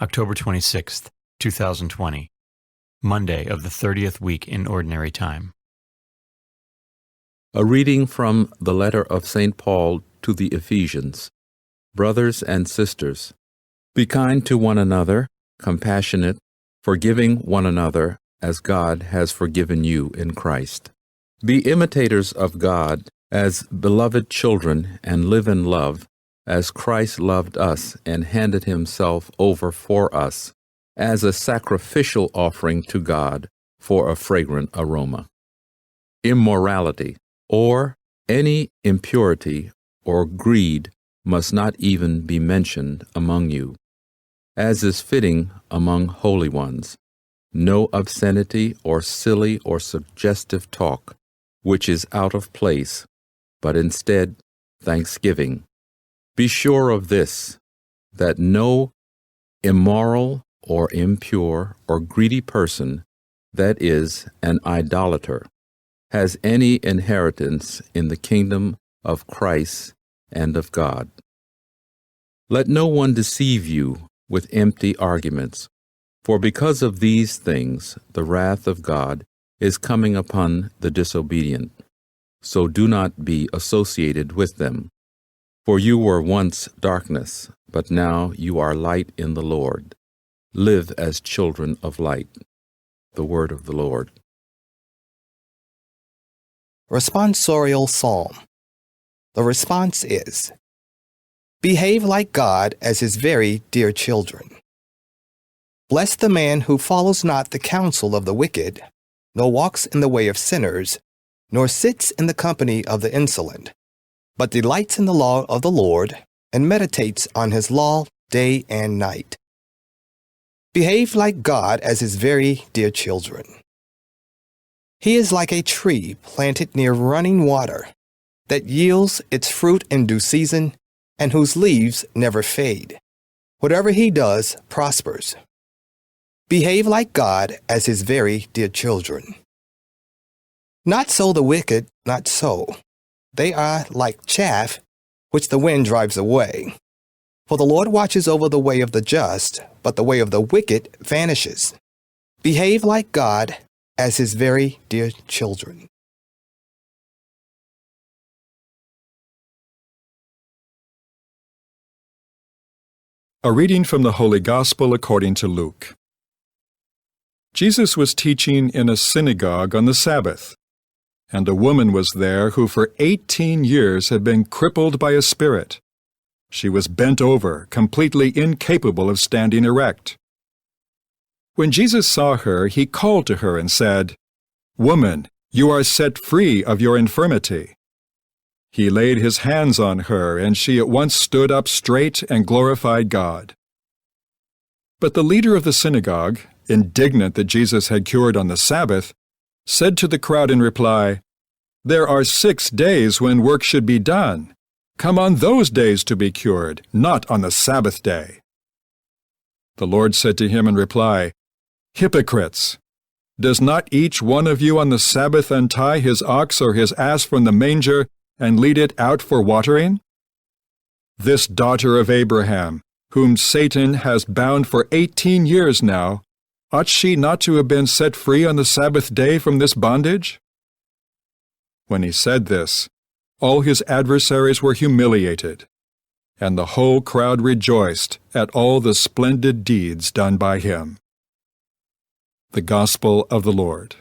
October 26th, 2020, Monday of the 30th week in Ordinary Time. A reading from the letter of St. Paul to the Ephesians. Brothers and sisters, be kind to one another, compassionate, forgiving one another as God has forgiven you in Christ. Be imitators of God as beloved children and live in love, as Christ loved us and handed himself over for us as a sacrificial offering to God for a fragrant aroma. Immorality, or any impurity or greed, must not even be mentioned among you, as is fitting among holy ones. No obscenity or silly or suggestive talk, which is out of place, but instead thanksgiving. Be sure of this, that no immoral or impure or greedy person, that is, an idolater, has any inheritance in the kingdom of Christ and of God. Let no one deceive you with empty arguments, for because of these things the wrath of God is coming upon the disobedient. So do not be associated with them. For you were once darkness, but now you are light in the Lord. Live as children of light. The word of the Lord. Responsorial Psalm. The response is, behave like God as his very dear children. Bless the man who follows not the counsel of the wicked, nor walks in the way of sinners, nor sits in the company of the insolent, but delights in the law of the Lord, and meditates on his law day and night. Behave like God as his very dear children. He is like a tree planted near running water, that yields its fruit in due season, and whose leaves never fade. Whatever he does prospers. Behave like God as his very dear children. Not so the wicked, not so. They are like chaff, which the wind drives away. For the Lord watches over the way of the just, but the way of the wicked vanishes. Behave like God as his very dear children. A reading from the Holy Gospel according to Luke. Jesus was teaching in a synagogue on the Sabbath, and a woman was there who for 18 years had been crippled by a spirit. She was bent over, completely incapable of standing erect. When Jesus saw her, he called to her and said, "Woman, you are set free of your infirmity." He laid his hands on her, and she at once stood up straight and glorified God. But the leader of the synagogue, indignant that Jesus had cured on the Sabbath, said to the crowd in reply, "There are 6 days when work should be done. Come on those days to be cured, not on the Sabbath day." The Lord said to him in reply, "Hypocrites! Does not each one of you on the Sabbath untie his ox or his ass from the manger and lead it out for watering? This daughter of Abraham, whom Satan has bound for 18 years now, ought she not to have been set free on the Sabbath day from this bondage?" When he said this, all his adversaries were humiliated, and the whole crowd rejoiced at all the splendid deeds done by him. The Gospel of the Lord.